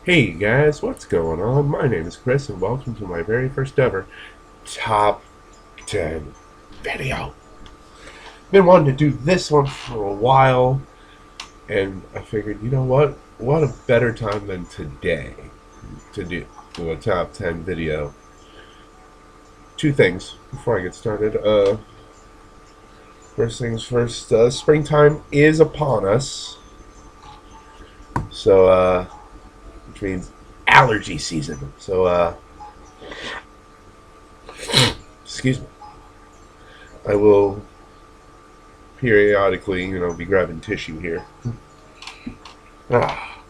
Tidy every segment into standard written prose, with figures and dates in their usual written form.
Hey guys, what's going on? My name is Chris and welcome to my very first ever Top 10 video. Been wanting to do this one for a while and I figured, you know what? What a better time than today to do a Top 10 video. Two things before I get started. First things first, springtime is upon us. So, which means allergy season. So, excuse me. I will periodically, be grabbing tissue here. Ah.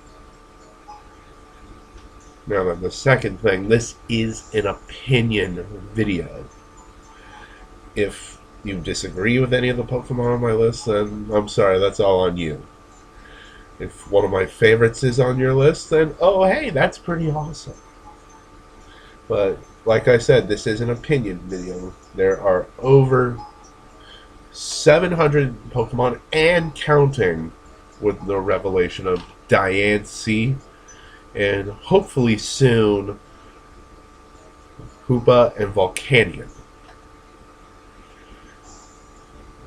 Now then, the second thing, this is an opinion video. If you disagree with any of the Pokemon on my list, then I'm sorry, that's all on you. If one of my favorites is on your list, then, oh, hey, that's pretty awesome. But, like I said, this is an opinion video. There are over 700 Pokemon and counting with the revelation of Diancie and hopefully soon Hoopa and Volcanion.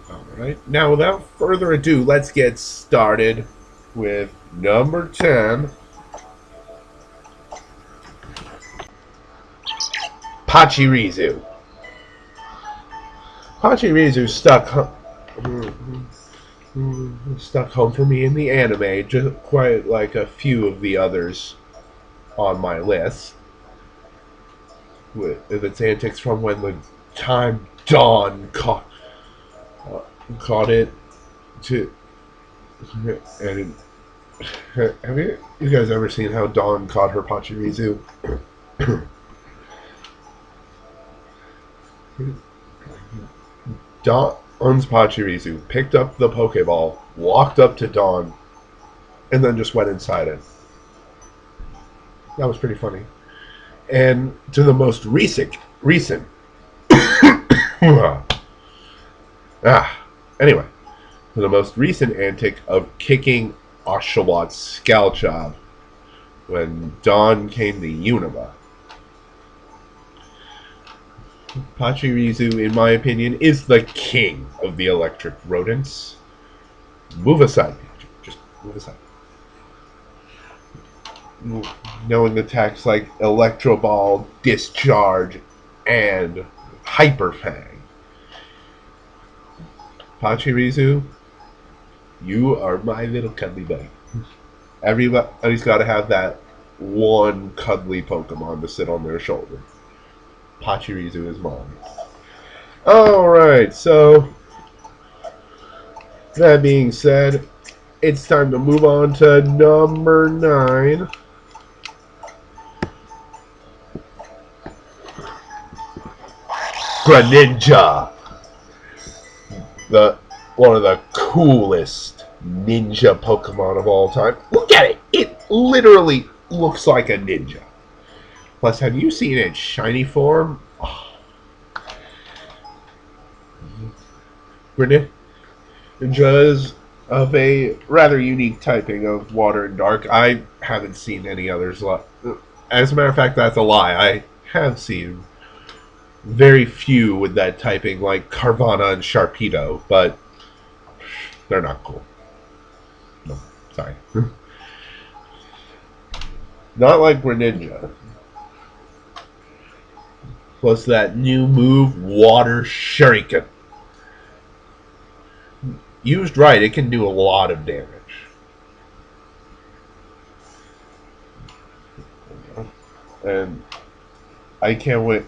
Alright, now without further ado, let's get started with number 10, Pachirisu. Pachirisu stuck home for me in the anime, just quite like a few of the others on my list. With its antics from when the time Dawn caught it to. And have you guys ever seen how Dawn caught her Pachirisu? Dawn's Pachirisu picked up the Pokeball, walked up to Dawn, and then just went inside it. That was pretty funny. And to the most recent anyway, to the most recent antic of kicking Oshawott Scalchop when Dawn came to Unova. Pachirisu, in my opinion, is the king of the electric rodents. Move aside, just move aside. Knowing attacks like Electro Ball, Discharge, and Hyper Fang. Pachirisu, you are my little cuddly buddy. Everybody's got to have that one cuddly Pokemon to sit on their shoulder. Pachirisu is mine. Alright, so that being said, it's time to move on to number 9. Greninja. One of the coolest ninja Pokemon of all time. Look at it! It literally looks like a ninja. Plus, have you seen its shiny form? Oh. Greninja is of a rather unique typing of water and dark. I haven't seen any others. As a matter of fact, that's a lie. I have seen very few with that typing, like Carvana and Sharpedo, but they're not cool. No, sorry. Not like Greninja. Plus that new move, Water Shuriken. Used right, it can do a lot of damage. And I can't wait.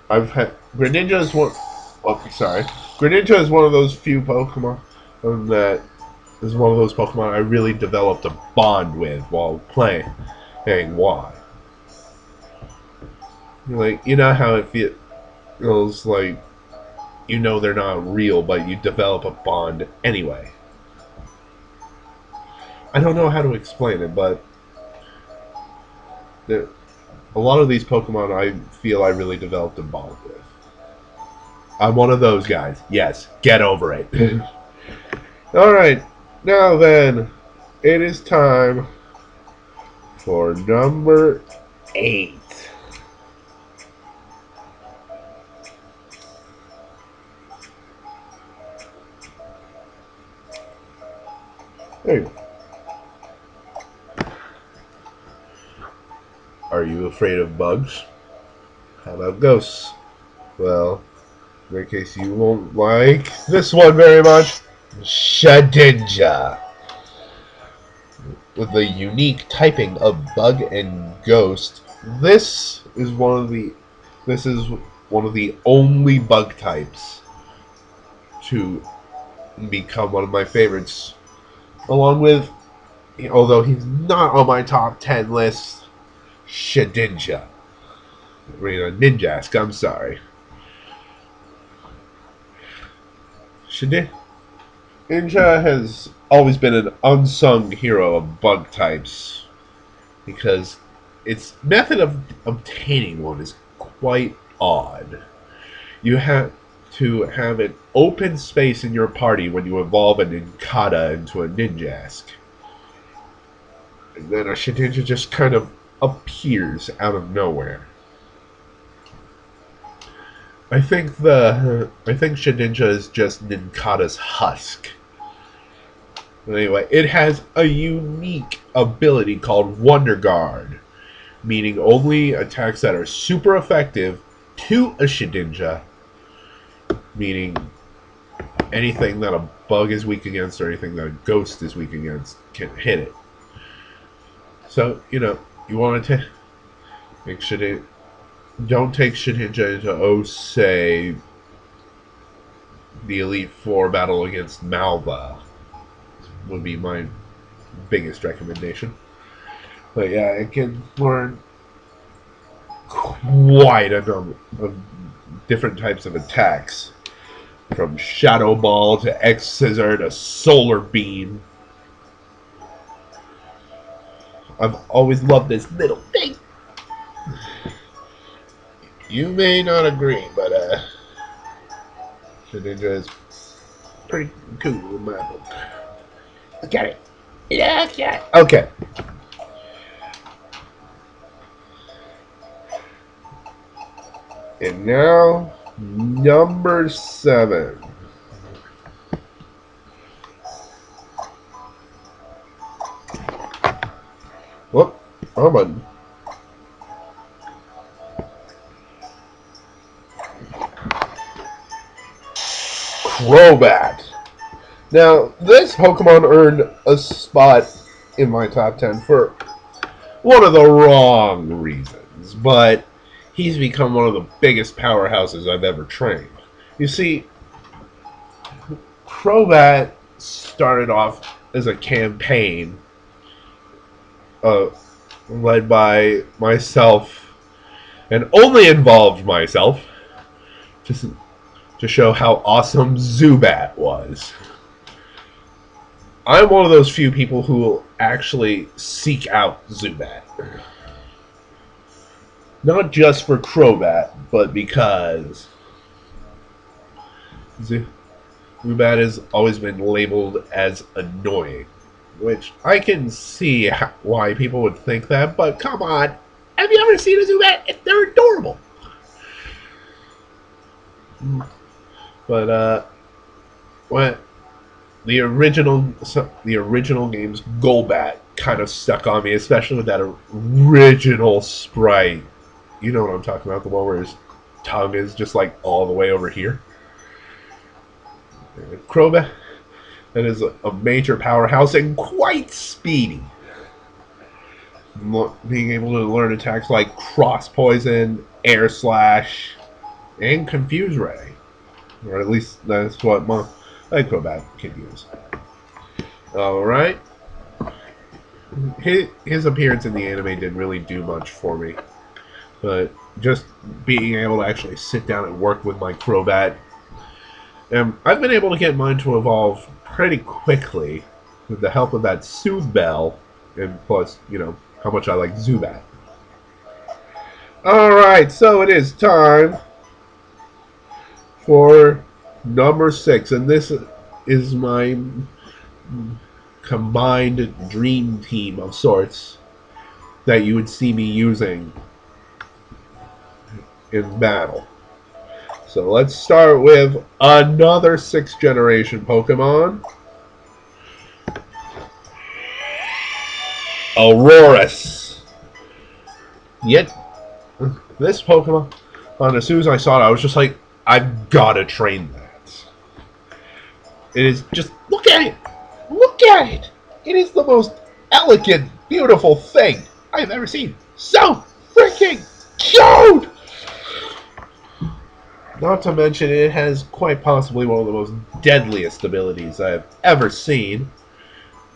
Greninja is one. Oh, sorry. Greninja is one of those few Pokemon that is one of those Pokemon I really developed a bond with while playing. Why? Like, you know how it feels like, they're not real, but you develop a bond anyway. I don't know how to explain it, but a lot of these Pokemon I feel I really developed a bond with. I'm one of those guys. Yes, get over it. Alright, now then, it is time for number 8. There you go. Are you afraid of bugs? How about ghosts? Well, in that case, you won't like this one very much. Shatteredjaw. With the unique typing of bug and ghost, this is one of the only bug types to become one of my favorites. Along with, although he's not on my top 10 list, Shedinja. Ninjask, I'm sorry. Shedinja has always been an unsung hero of bug types because its method of obtaining one is quite odd. You have to have an open space in your party when you evolve a Nincada into a Ninjask. And then a Shedinja just kind of appears out of nowhere. I think Shedinja is just Nincada's husk. Anyway, it has a unique ability called Wonder Guard, meaning only attacks that are super effective to a Shedinja, meaning anything that a bug is weak against or anything that a ghost is weak against can hit it. So, you want to make Shedinja. Don't take Shedinja into, say, the Elite Four battle against Malva. Would be my biggest recommendation. But yeah, it can learn quite a number of different types of attacks. From Shadow Ball to X Scissor to Solar Beam. I've always loved this little thing. You may not agree, but Shedinja is pretty cool in my book. Look at it. Look at it. Okay. And now, number 7. Whoop. Wrong button. Crobat. Now, this Pokemon earned a spot in my top 10 for one of the wrong reasons, but he's become one of the biggest powerhouses I've ever trained. You see, Crobat started off as a campaign led by myself, and only involved myself, to show how awesome Zubat was. I'm one of those few people who will actually seek out Zubat. Not just for Crobat, but because Zubat has always been labeled as annoying. Which I can see why people would think that, but come on. Have you ever seen a Zubat? They're adorable. But, what the original game's Golbat kind of stuck on me, especially with that original sprite. You know what I'm talking about, the one where his tongue is just like all the way over here. Crobat, that is a major powerhouse and quite speedy. Being able to learn attacks like Cross Poison, Air Slash, and Confuse Ray. Or at least that's what my Crobat can use. Alright. His appearance in the anime didn't really do much for me. But just being able to actually sit down and work with my Crobat. And I've been able to get mine to evolve pretty quickly with the help of that Soothe Bell. And plus, how much I like Zubat. Alright, so it is time for number 6. And this is my combined dream team of sorts. that you would see me using in battle. So let's start with another 6th generation Pokemon. Aurorus. Yet, this Pokemon, as soon as I saw it, I was just like, I've got to train that. It is just, look at it! Look at it! It is the most elegant, beautiful thing I've ever seen. So freaking cute! Not to mention, it has quite possibly one of the most deadliest abilities I've ever seen.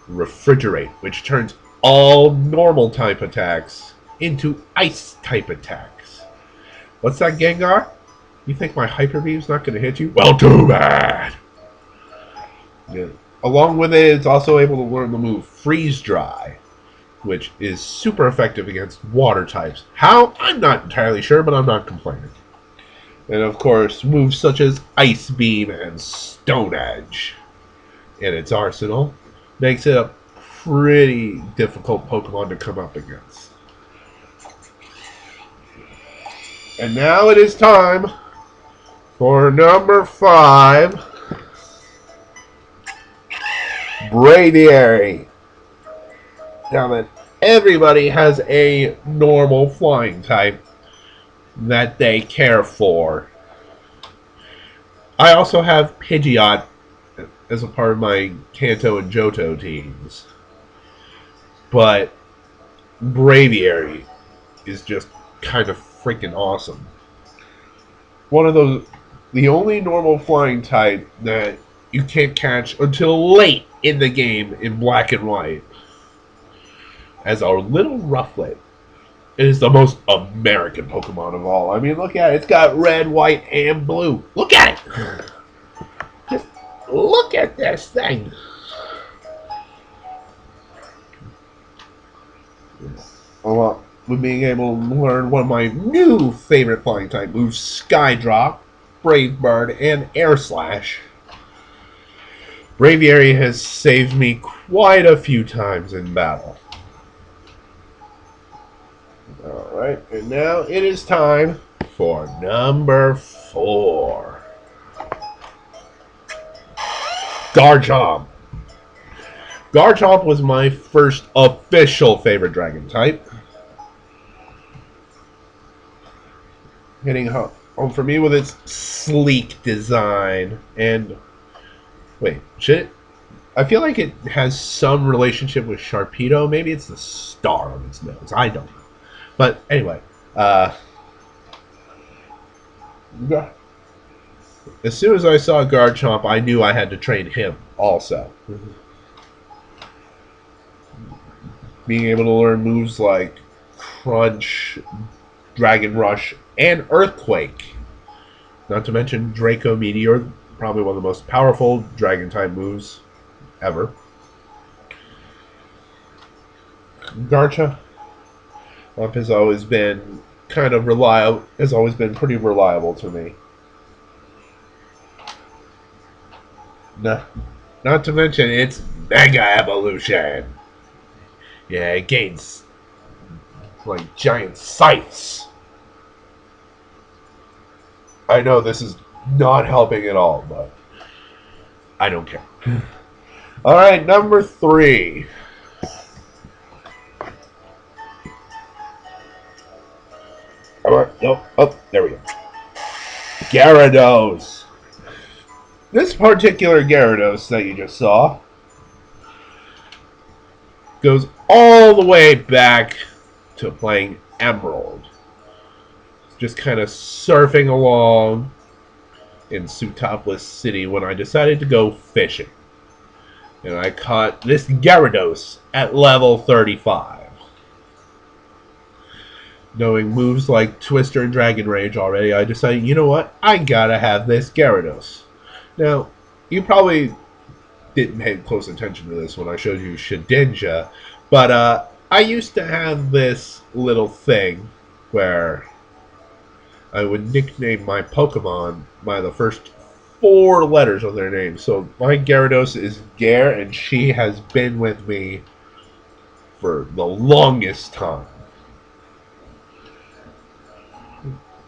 Refrigerate, which turns all normal type attacks into ice type attacks. What's that, Gengar? You think my Hyper Beam's not going to hit you? Well, too bad! Yeah. Along with it, it's also able to learn the move Freeze Dry, which is super effective against water types. How? I'm not entirely sure, but I'm not complaining. And of course, moves such as Ice Beam and Stone Edge in its arsenal makes it a pretty difficult Pokemon to come up against. And now it is time for number 5, Brady Airy. Now that everybody has a normal flying type that they care for, I also have Pidgeot as a part of my Kanto and Johto teams. But Brady Airy is just kind of freaking awesome. One of those, the only normal flying type that you can't catch until late in the game in black and white. As our little Rufflet. It is the most American Pokemon of all. I mean, look at it. It's got red, white, and blue. Look at it! Just look at this thing. Along with being able to learn one of my new favorite flying type moves, Skydrop, Brave Bird, and Air Slash. Brady Airy has saved me quite a few times in battle. Alright, and now it is time for number 4. Garchomp. Garchomp was my first official favorite dragon type. Hitting home for me with its sleek design and... Wait, shit. I feel like it has some relationship with Sharpedo. Maybe it's the star on its nose. I don't know. But anyway, as soon as I saw Garchomp, I knew I had to train him also. Being able to learn moves like Crunch, Dragon Rush, and Earthquake. Not to mention Draco Meteor, probably one of the most powerful Dragon-type moves ever. Garchomp has always been kind of reliable. Has always been pretty reliable to me. Not to mention its Mega Evolution. Yeah, it gains like giant scythes. I know this is not helping at all, but I don't care. Alright, number 3. Oh, there we go. Gyarados. This particular Gyarados that you just saw goes all the way back to playing Emerald. Just kind of surfing along in Sootopolis City when I decided to go fishing. And I caught this Gyarados at level 35. Knowing moves like Twister and Dragon Rage already, I decided, you know what? I gotta have this Gyarados. Now, you probably didn't pay close attention to this when I showed you Shedinja, but I used to have this little thing where I would nickname my Pokemon by the first 4 letters of their name. So my Gyarados is Gare, and she has been with me for the longest time.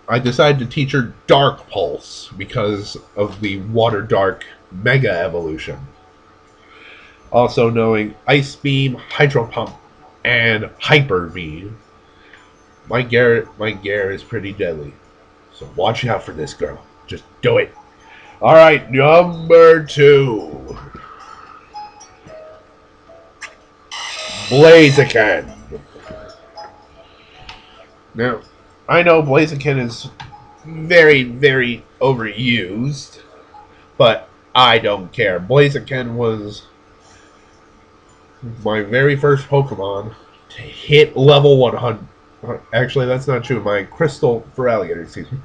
I decided to teach her Dark Pulse because of the Water Dark Mega Evolution. Also knowing Ice Beam, Hydro Pump, and Hyper Beam. My Gyarados is pretty deadly. So watch out for this girl. Just do it. Alright, number 2. Blaziken. Now, I know Blaziken is very, very overused, but I don't care. Blaziken was my very first Pokemon to hit level 100. Actually, that's not true. My Crystal for Alligator, excuse me.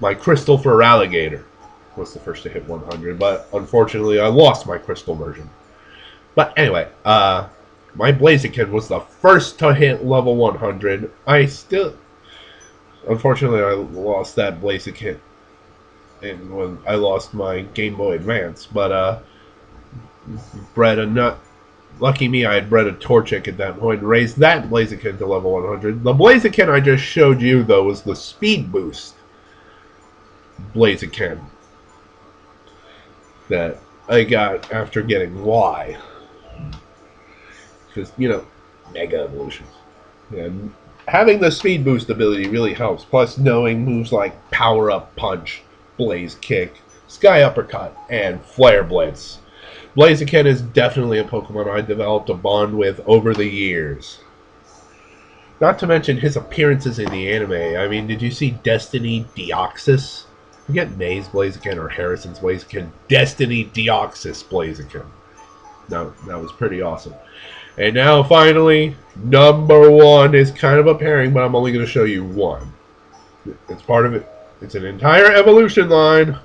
My Crystal for Alligator was the first to hit 100, but unfortunately I lost my Crystal version. But anyway, my Blaziken was the first to hit level 100. Unfortunately I lost that Blaziken and when I lost my Game Boy Advance, but bred a nut. Lucky me, I had bred a Torchic at that point and raised that Blaziken to level 100. The Blaziken I just showed you, though, was the Speed Boost Blaziken that I got after getting Y. Because, you know, Mega Evolutions. And having the Speed Boost ability really helps. Plus, knowing moves like Power Up Punch, Blaze Kick, Sky Uppercut, and Flare Blitz. Blaziken is definitely a Pokemon I developed a bond with over the years. Not to mention his appearances in the anime. I mean, did you see Destiny Deoxys? Forget May's Blaziken or Harrison's Blaziken. Destiny Deoxys Blaziken. No, that was pretty awesome. And now, finally, number 1 is kind of a pairing, but I'm only going to show you one. It's part of it. It's an entire evolution line.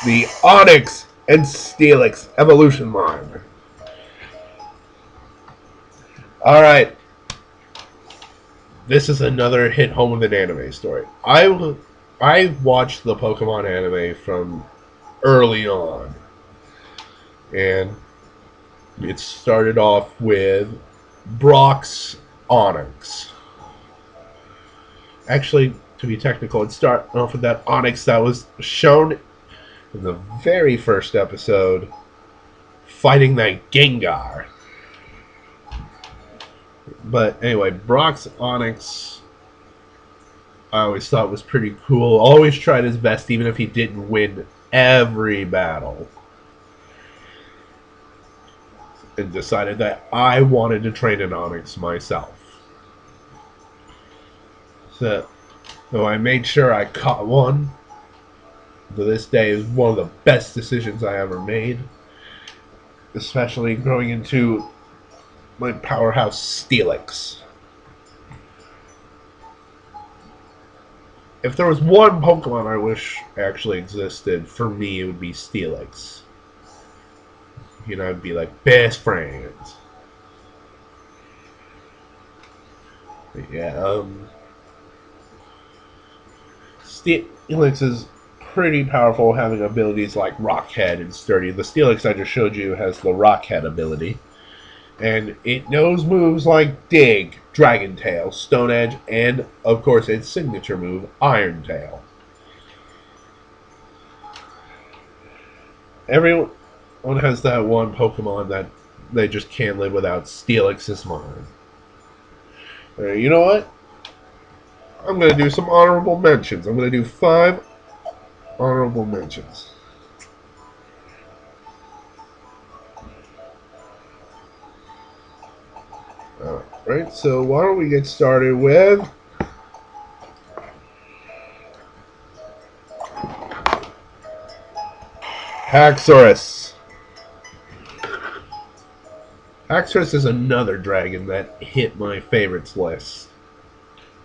The Onix and Steelix evolution line. Alright. This is another hit home with an anime story. I watched the Pokemon anime from early on. And it started off with Brock's Onix. Actually, to be technical, it started off with that Onix that was shown in the very first episode, fighting that Gengar. But anyway, Brock's Onix, I always thought was pretty cool. Always tried his best, even if he didn't win every battle. And decided that I wanted to train an Onix myself. So I made sure I caught one. To this day is one of the best decisions I ever made, especially growing into my powerhouse Steelix. If there was one Pokemon I wish actually existed, for me it would be Steelix. You know, it'd be like best friends. But yeah, Steelix is pretty powerful, having abilities like Rock Head and Sturdy. The Steelix I just showed you has the Rock Head ability. And it knows moves like Dig, Dragon Tail, Stone Edge, and, of course, its signature move, Iron Tail. Everyone has that one Pokemon that they just can't live without. Steelix is mine. You know what? I'm going to do some honorable mentions. I'm going to do 5 honorable mentions. Alright, so why don't we get started with Haxorus. Haxorus is another dragon that hit my favorites list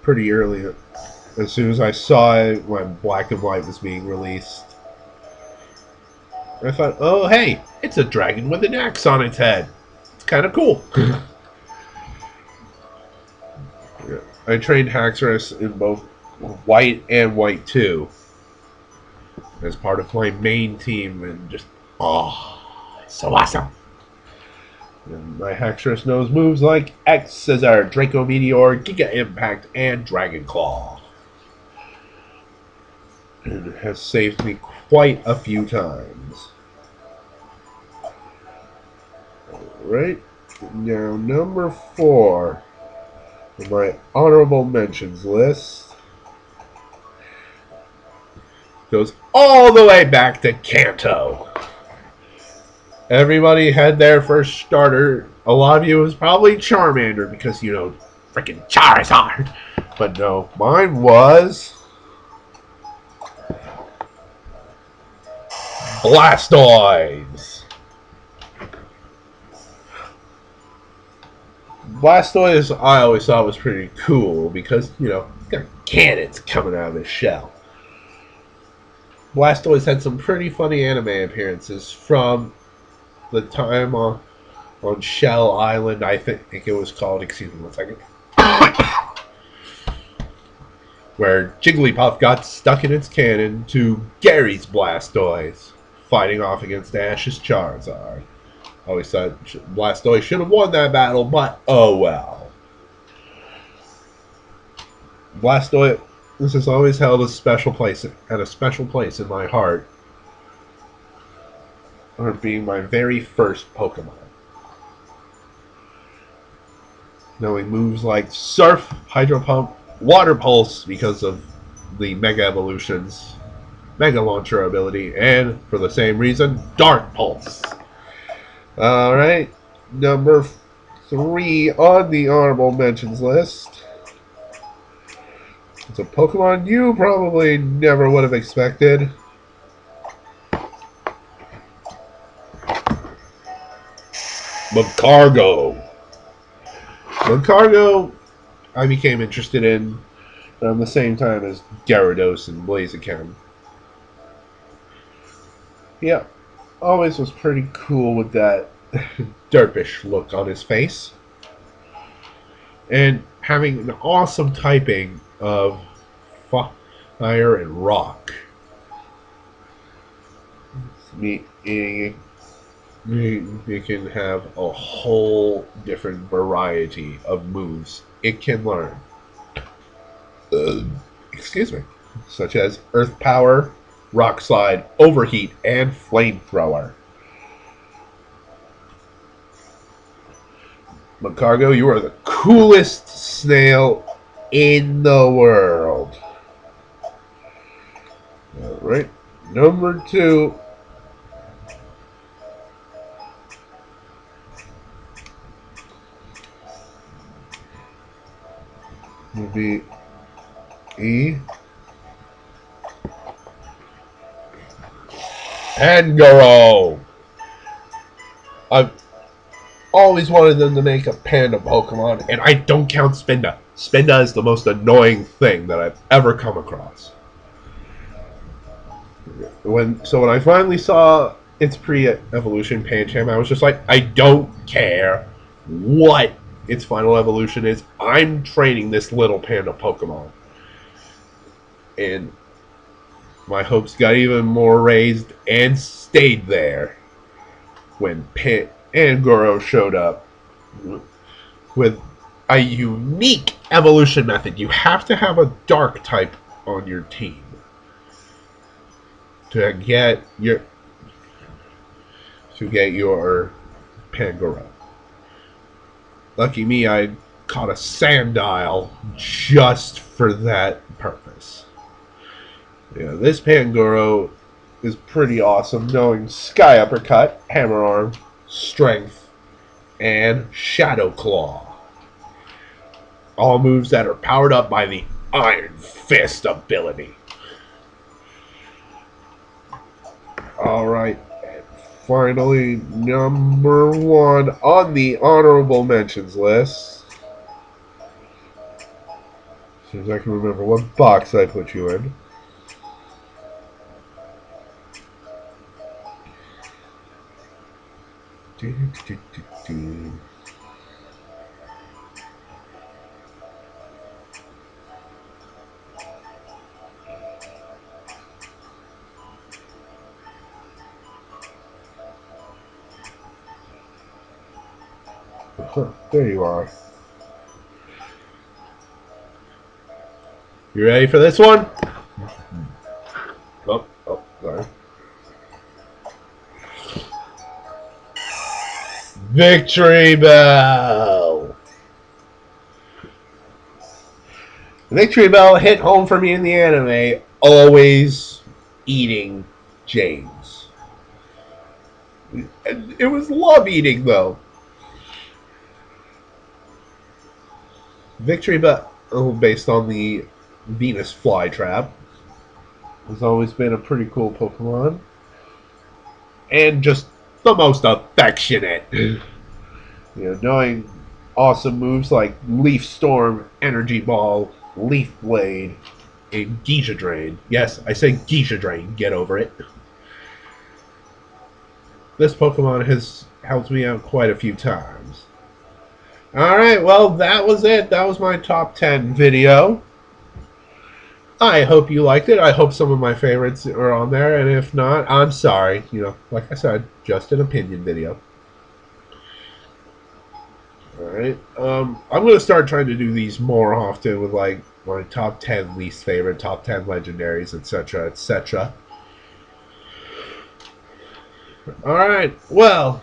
pretty early. As soon as I saw it when Black and White was being released, I thought, oh hey, it's a dragon with an axe on its head. It's kind of cool. I trained Haxorus in both White and White 2 as part of my main team, and just, oh, it's so awesome. And my Haxorus knows moves like X Scissor, Draco Meteor, Giga Impact, and Dragon Claw. And it has saved me quite a few times. Alright, now number 4 on my honorable mentions list goes all the way back to Kanto. Everybody had their first starter. A lot of you was probably Charmander because, you know, freaking Charizard. But no, mine was Blastoise. Blastoise, I always thought was pretty cool because, you know, it's got cannons coming out of his shell. Blastoise had some pretty funny anime appearances from the time on Shell Island, I think it was called. Excuse me 1 second. Where Jigglypuff got stuck in its cannon to Gary's Blastoise, fighting off against Ash's Charizard. I always thought Blastoise should have won that battle, but oh well. Blastoise has always held a special place in my heart for being my very first Pokemon. Knowing moves like Surf, Hydro Pump, Water Pulse because of the Mega Evolution's Mega Launcher ability, and for the same reason, Dark Pulse. Alright, number 3 on the honorable mentions list. It's a Pokemon you probably never would have expected. Magcargo. Magcargo, I became interested in around the same time as Gyarados and Blaziken. Yeah, always was pretty cool with that derpish look on his face. And having an awesome typing of fire and rock. You can have a whole different variety of moves it can learn. Excuse me. Such as Earth Power, Rock Slide, Overheat, and Flamethrower. Magcargo, you are the coolest snail in the world. Alright, number 2. Will be Pangoro. I've always wanted them to make a panda Pokemon, and I don't count Spinda. Spinda is the most annoying thing that I've ever come across. When I finally saw its pre-evolution Pancham, I was just like, I don't care what its final evolution is. I'm training this little panda Pokemon. And my hopes got even more raised and stayed there when Pangoro showed up with a unique evolution method. You have to have a dark type on your team to get your Pangoro. Lucky me, I caught a Sandile just for that purpose. Yeah, this Pangoro is pretty awesome, knowing Sky Uppercut, Hammer Arm, Strength, and Shadow Claw. All moves that are powered up by the Iron Fist ability. Alright, finally, number 1 on the honorable mentions list. As soon as I can remember what box I put you in. Huh, there you are. You ready for this one? Oh, sorry. Victreebel! Victreebel hit home for me in the anime, always eating James. It was love eating, though. Victreebel, based on the Venus flytrap, has always been a pretty cool Pokemon. And just the most affectionate. Knowing awesome moves like Leaf Storm, Energy Ball, Leaf Blade, and Geisha Drain. Yes, I say Geisha Drain. Get over it. This Pokemon has helped me out quite a few times. Alright, well, that was it. That was my top 10 video. I hope you liked it. I hope some of my favorites are on there, and if not, I'm sorry. Like I said, just an opinion video. Alright. I'm going to start trying to do these more often with, like, my top 10 least favorite, top 10 legendaries, etc., etc. Alright, well,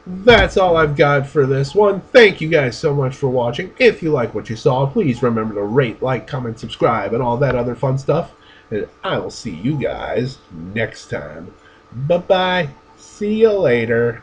that's all I've got for this one. Thank you guys so much for watching. If you like what you saw, please remember to rate, like, comment, subscribe, and all that other fun stuff. And I will see you guys next time. Bye-bye. See you later.